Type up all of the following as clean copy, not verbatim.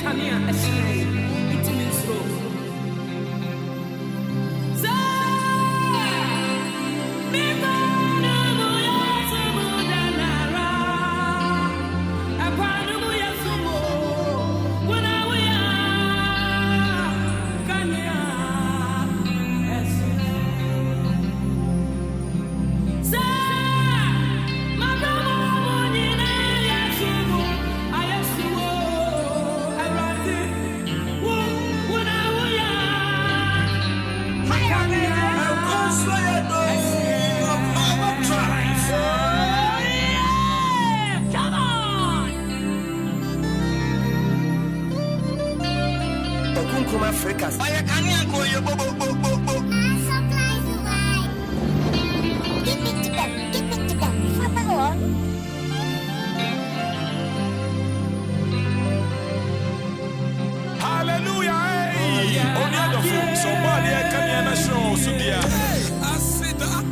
Ahenkan esrei. It means so. Africans. Ahenkan go yo bo. Supplies away. Give it to them. Papa on. Hallelujah. Only the food. Somebody can hear the show. So dear. I see that.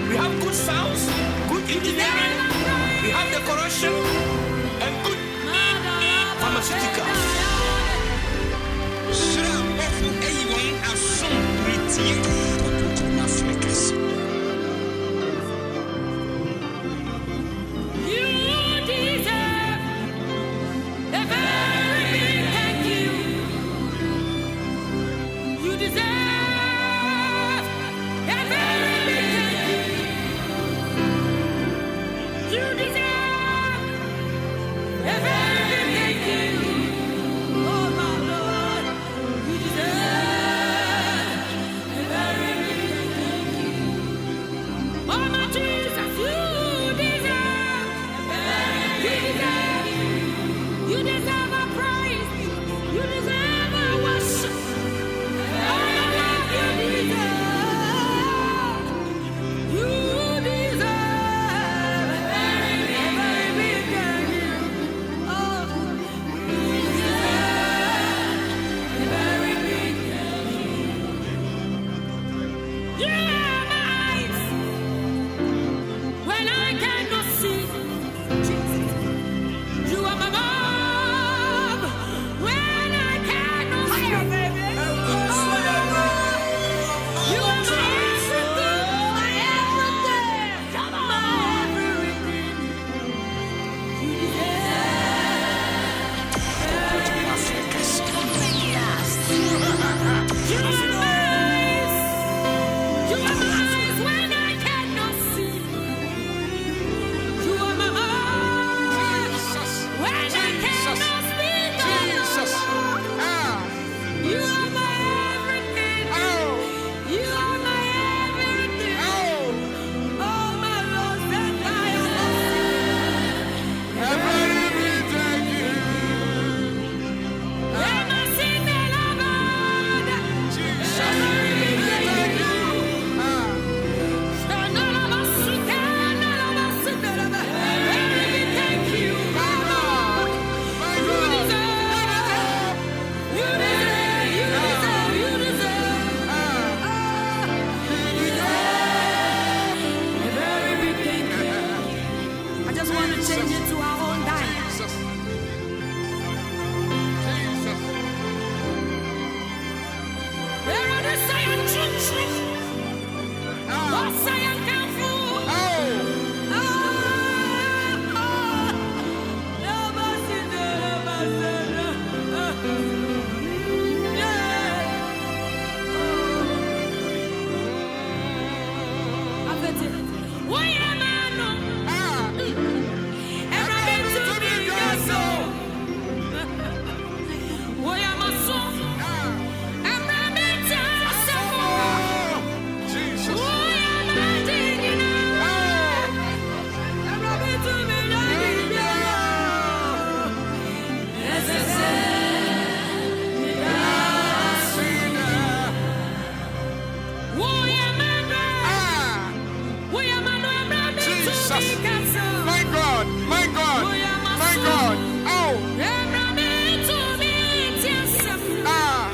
We have good sounds, good engineering, we have decoration, and good pharmaceuticals. Jesus. My God. My God. My God. Oh. Ah.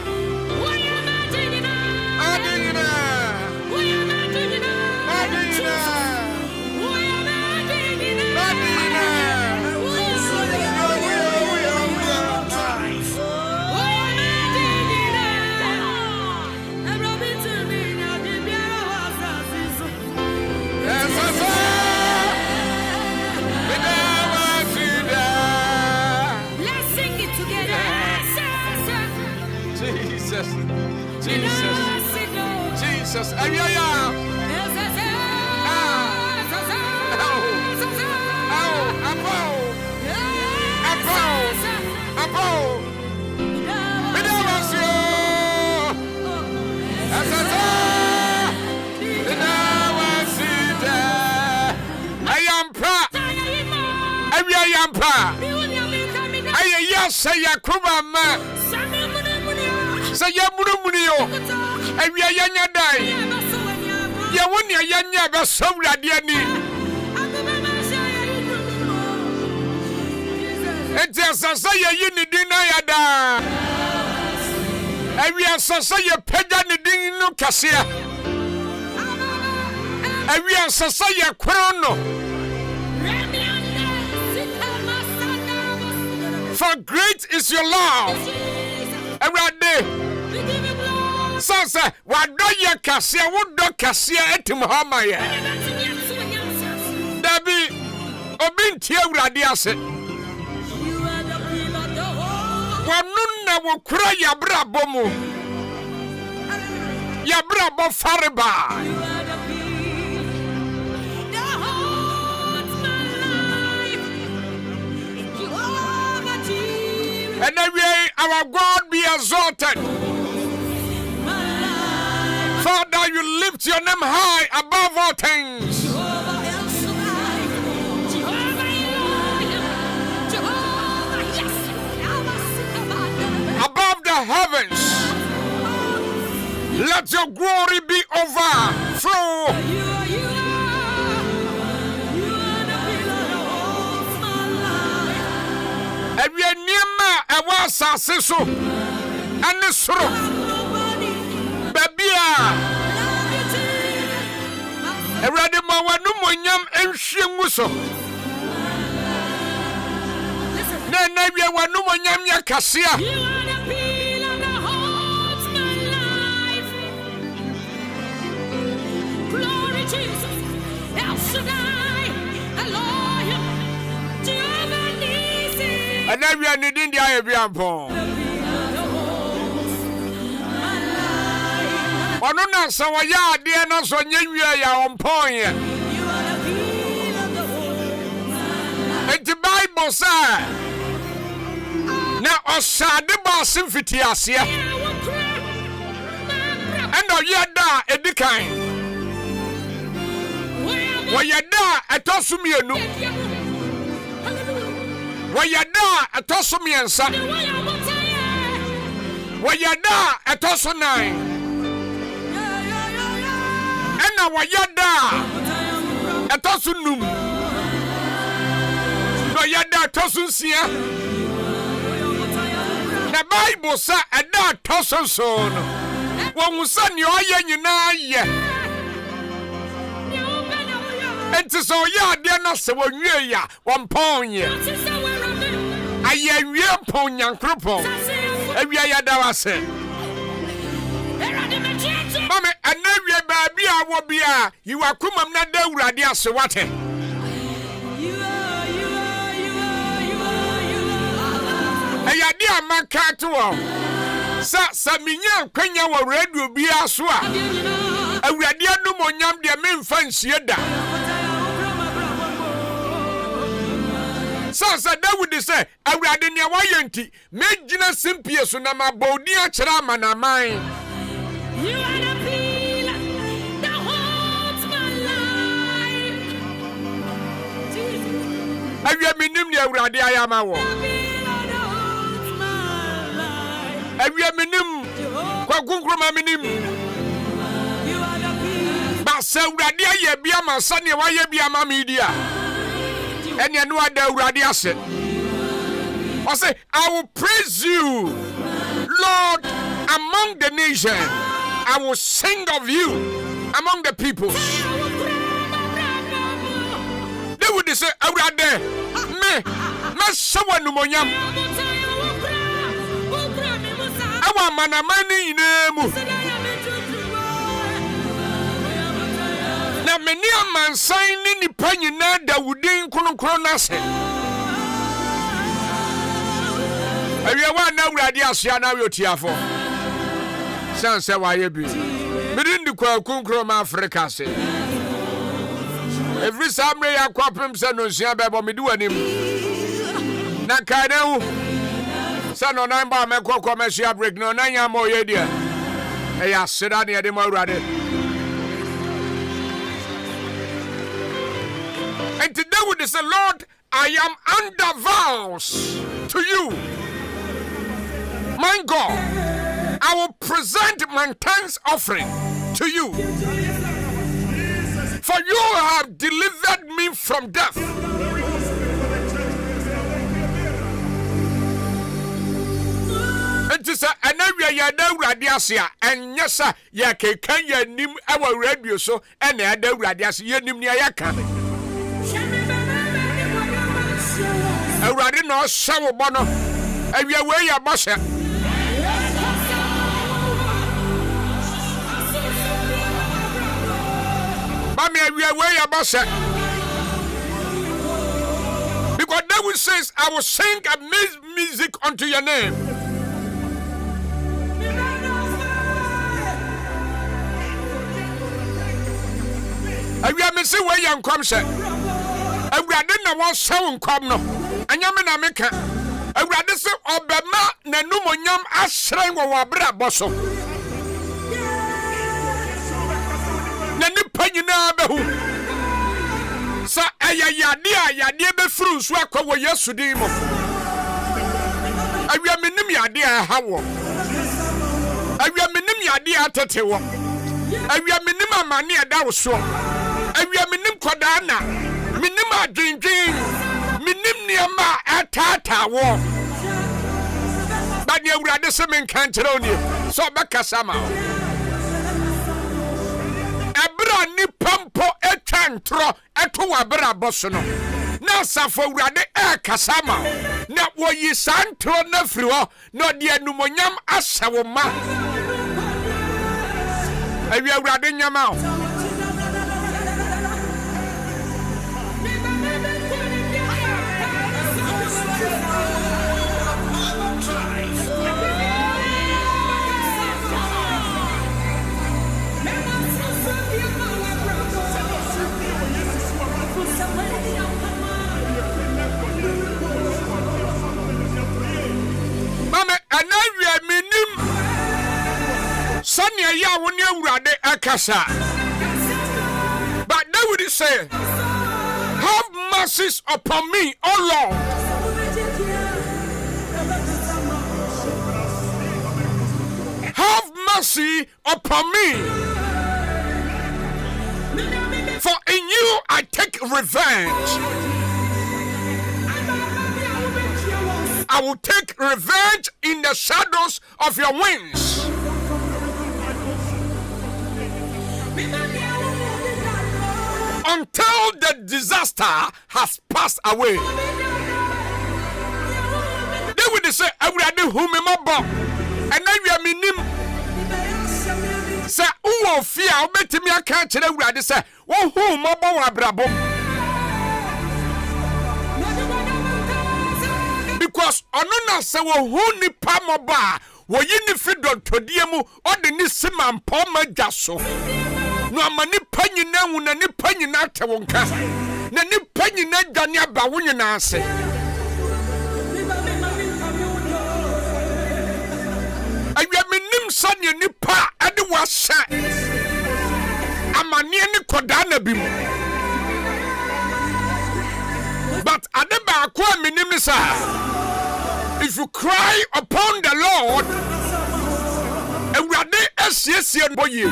Jesus. Say Akwaaba ma. Say Yamurumunio. Ewia yanya dai. Ya woni yanya ba sowrade ani. Enti sasa ye yini din na yada. Ewia sasa ye pega ni din no kasea. Ewia sasa ye krono. For great is your love. Everyday. Sansa, what do you cassia? What do cassia at him? Hamaya? Debbie, Obintia Radias. Wanuna will cry ya brabomu. Ya brabo fariba. And every our God be exalted. Father, you lift your name high above all things. Above the heavens. Let your glory be overflow. Every name I was so and the sorrow. Babia. Every Mawanum and Shimuso. Then every one Numayam Yakasia. Glory Jesus. El Shaddai. And every needing the Ayabiampo. Onuna Sawaya, dear, not so near your own point. And the Bible says, now, Osadeba Symphitiasia. And oh, yada, a decline. Well, yada, a tosumianu. Wayada atosumiensa. Wayada atosunai. Ena wayada atosunum. Wayada atosunsia. The Bible sa ada atosunson. Wamusa ni oye nyina ye. Enti so ya de na se wonwie ya wonponye. Aye wie pon yankropon. Awia ya da wase. Mame anawie baabi a wo bia you akomam na da urade ase wate. Ayade amaka to wo. Sa minya kwanya wo radio bia so a. Awurade anu monyam de memfa nsie da. Sasa David say, Awurade ne wayenti, mejina simpie so na mabodi a kira amanaman. You are the pillar that holds my life. Jesus. Awia minim ne Awurade ayama wo. Awia minim, kwa kunkroma minim. Se awurade aye bia ma sane wa ye bia ma media. Ene no ada awurade ase. I say, I will praise you, Lord, among the nations. I will sing of you among the peoples. They would say, awurade me sawa numonyam. Awa manamani inemu. Na meni amansan ni nipa nyina Dawudin kronkron nase. Awia wa na awurade asia na wotiafo. Sanse wa ye bi. Medindi kwa kronkron ma Africa se. Every Saturday I kwapem se no nsia bebo medi wanim. Na kanewu. Sa no nan ba me kokko me share break no nan ya mo ye dia. E ya sida ne de mo awurade. And today we say, Lord, I am under vows to you. My God, I will present my thanks offering to you. For you have delivered me from death. And to say, and now we are now radiasia, and yes, sir, ya can ya nim our radio so, and the other radiasia nim near yaka. Awurade no shawo bono awia we ya boshe Mami awia we ya boshe because David says I will sing a music unto your name. Awia me say we ya nkom she awurade na wo shawo nkom no anyame na meka awurade se obema nanumonyam ahran wo wabra boso na nipa nyina behu sa ayayade be furu so akwa Yesu din mo awia menim yade a hawo awia menim yade atetewo awia menim amane eda wo so awia menim kodana menim adwindwin minim niama atata wo ba ne awurade se men kantere oni so be kasama ebra ni pampo etwantro eto wabra boso no na safo awurade kasama na wo yi santro na firi ho no de anumonyam asawo ma awi awurade nyama Sanya ya woni awurade akasa. But David say, have mercies upon me, O Lord. Have mercy upon me. For in you I take revenge. I will take revenge in the shadows of your wings. Until the disaster has passed away. They will say, awurade hu me mabo. And now you are minim. Say, uwo fear, obetimi aka kire awurade say, wo hu mabo wa brabo. Because onona say wo hu nipa moba, wo yi ni fidon todie mu, ode ni sima mpo majaso. No amani panyina wu na ni panyina tewonka. Na ni panyina dwane aba wo nyina ase. Awia menim sane nipa ade wasa. Amane ni koda na bi mu. But ade ba akwa menim ni sa. If you cry upon the Lord, awurade asiesie boye.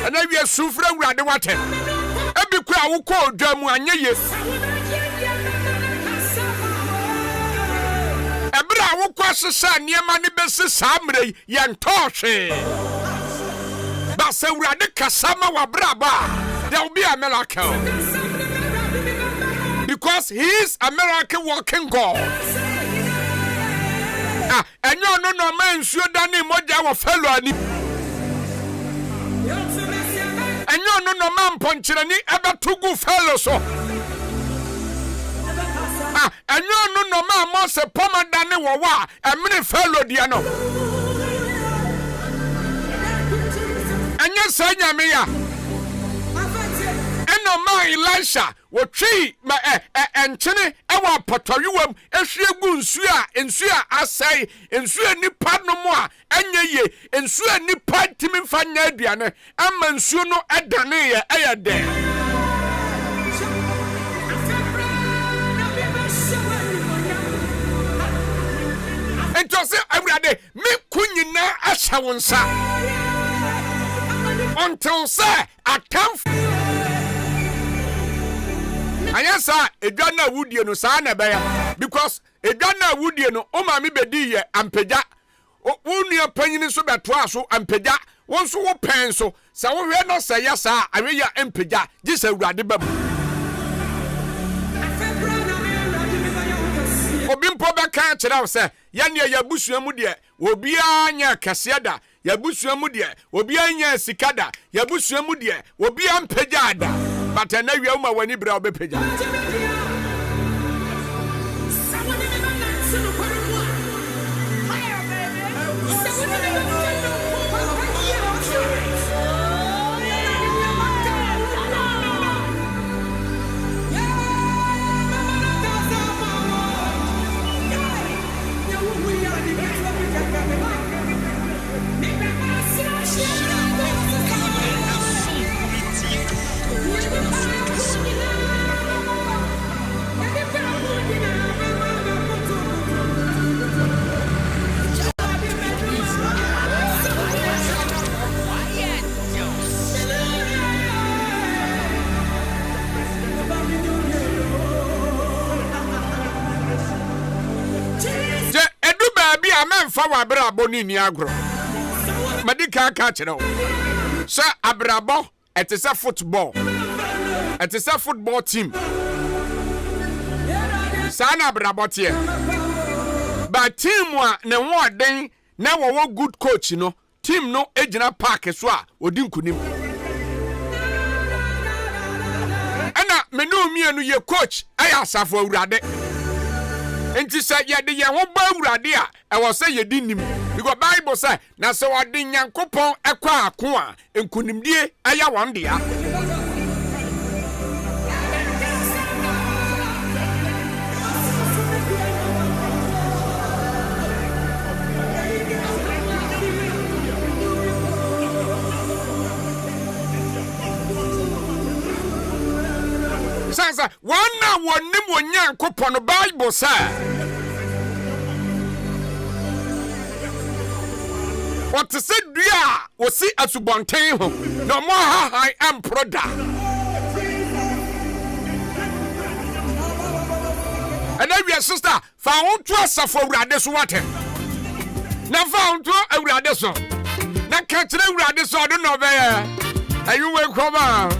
And I be a suffer with the water. Every crowd will call Jamu and ye. Ebra will cross the sun near Money Bessie Samre, Yan Toshe. But say we are the Kasama wa Braba. There will be a miracle. Because he is a miracle working God. And you no man should done him what our fellow. And you no man punching any ever two good fellows. And you no man must a pommer than wa a many fellow diano. And you say, Yamia. And no man Elisha will tree my and Chene our potorium and she gunsia and Sia I say and Sia ni part no more and ye and Sia ni part Timmy Fanadiana and Mansuno at Dania air there. And to say every day, me kunyina ashawunsa until say I come. Ayasa edwana wudie no saa na beya because edwana wudie no o ma me bedi ye ampeja wonu panyini so beto aso ampeja won so wo pen so sa wo hwe no sa ya sa awe ya ampeja gisa awurade bam obimpo be kan kire wo se ya ne ya busua mu de obi anya kaseda ya busua mu de obi anya sikada ya busua mu de obi ampeja ada. But I know you are when you brought the page. Man for Abrabo ni agro. Medical catch no. Sir Abrabo, it is a football. It is a football team. Sana Abrabo tie. But team wa ne wo den na wo good coach no. Team no ejina park so a odi nkunim. Ana menu mienu ye coach ayasafo awurade. Enti say ye de ye ho ba awurade a e wo say ye di nim because Bible say na so odi Nyankopon ekwa ako a enkunimdie aya wondea Sansa wana wonim wo Nyankopon Bible say what to say, dear, was see as you want him. No more, I am Proda. And then your sister found to us for Radis water. Now found to a Radisson. Now catch the Radisson, I don't know where. And you will come out.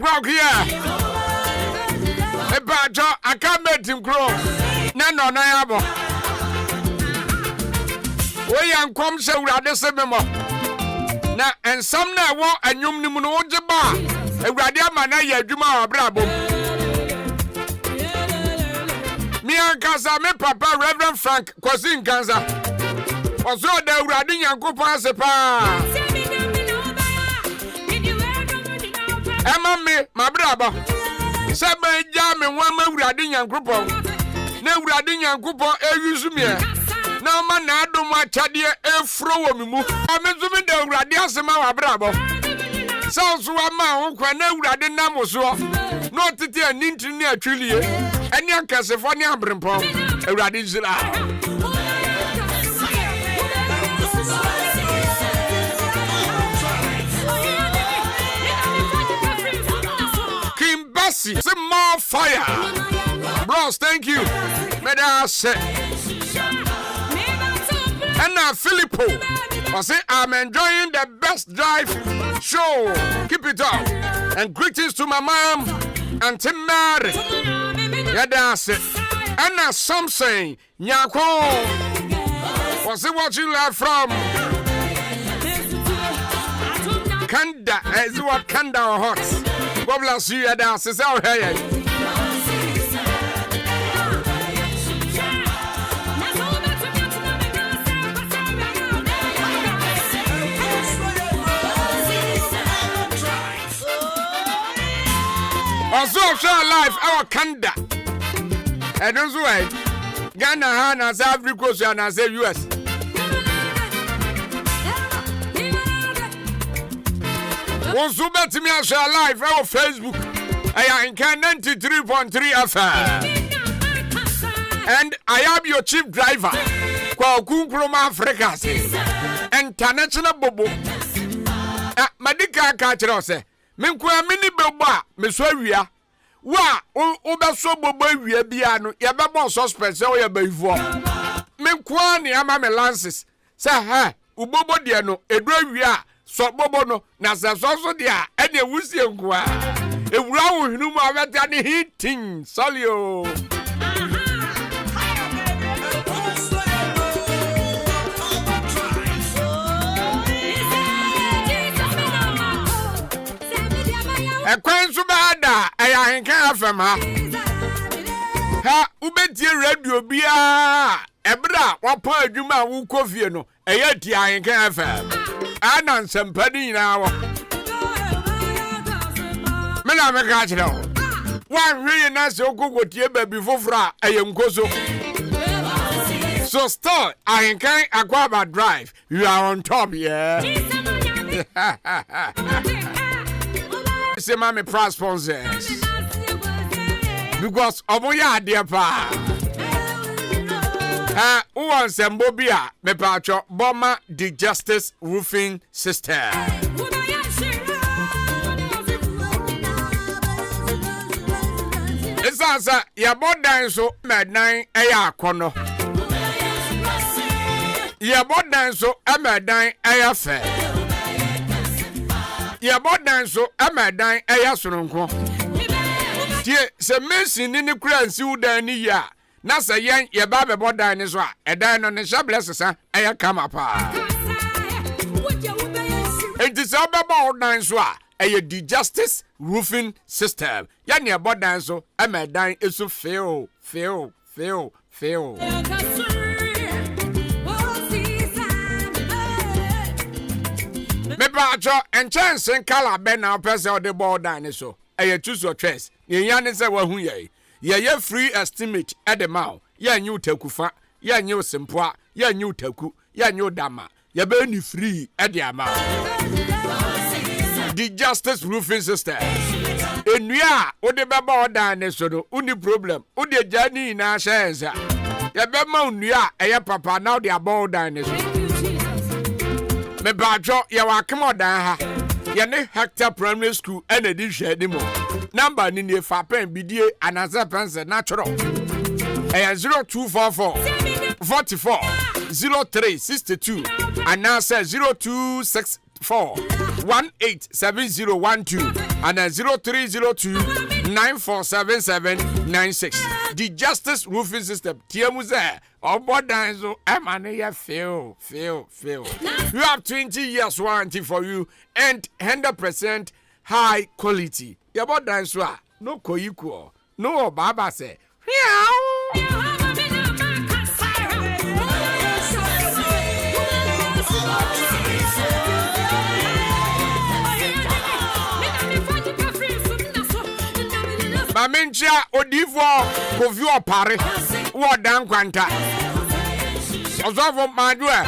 o'clock here. Ebajo, I can't make him grow. No, yabo. We young come say we are the same memo. Na and some na want a nyum ni muno jeba. E radia mana ye adwuma abrabo. Me ankaza me papa Reverend Frank Kwasi Nkanza. Oso da urade Nyankopon asepa. Emma me mabrabo. Sebe ja me wan ma urade Nyankopon. Na urade Nyankopon eyusu me. Na ma na adom achade efro wo me mu. Amezu me da urade asema wabrabo. Sounds ma ho kwa na urade namoso. No tete aninti ni atwilie. Eni ankasefo ni abrempom. Urade zira. Kimbasi, some more fire. Bros, thank you. Meda say. And now Filippo, I say I'm enjoying the best drive show. Keep it up. And greetings to my mom, Auntie Mary. Yeah, that's it. And now something, Nyako. Was it watching live from Kanda? Is it what Kanda or Hot? God bless you, yeah, that's it. Oh, hey. Also, life, our Kanda. I don't know. Ghana, Hana, Africa, and I say US. Once you bet me, I shall live our Facebook. I am 93.3 FM. And I am your chief driver. Kwaukunkroma Africa. International Bobo. Madika Kachirose. Menkwa mini beba meswawia wa obeso bobo awia bia no ye bebo suspect se ye baivo menkwa ne ama me lances se ha ubobo de no edu awia so bobo no na se so de a ene wusie nkwa ewura wo hinu mu abeta ne hitting solio Ekwensu bada Ahenkan FM ha ubetie radio bia ebra wapo adwuma wo kofie no eye ti Ahenkan FM ana nsempani na wo mena me ka kire wo wan hwe na se okokotie ba bi fofora eye nkoso so still Ahenkan Akwaaba drive you are on top yeah say mommy price sponsors because omoya ade pa who wants Mbobia me pacho Boma the Justice Roofing System Esansa ya bodan so medan eya akono ya bodan so medan eya fe ya bodan so amadan eya soronko tie se mesin ni kura nsi udan ni ya na se yen ye ba be bodan ni so a edan no ne shablesesa eya kama pa enti se obeba bodan so a eya the Justice Roofing System ya ne bodan so amadan esu feel Me bacho and chance and color ben now press out the ball down so. I choose your choice. Ye yan is a wahu ye. Ye free estimate at the mouth. Ye new tekufa. Ye new simpwa. Ye new teku. Ye new dama. Ye be free at the amount. The Justice Roofing System. And we are o de baba down so uni problem. O de journey na shenza. Ye be mount ya a papa now they are ball down so. Me bajo ya wa kemodan ha ye ne Hector Primary School ene di hwede mo number ni ne fa pen bidie anaza pense natural 0244 44 0362 anasa 0262 034187012 and 0302947796. The Justice Roofing System. Tiamuze. Obodanzo Emane fail. You have 20 years warranty for you and 100% high quality. Obodanzo no koyiko. No baba say. Mamencha Odivo Kovio Pare Wadan Quanta Osavo Madua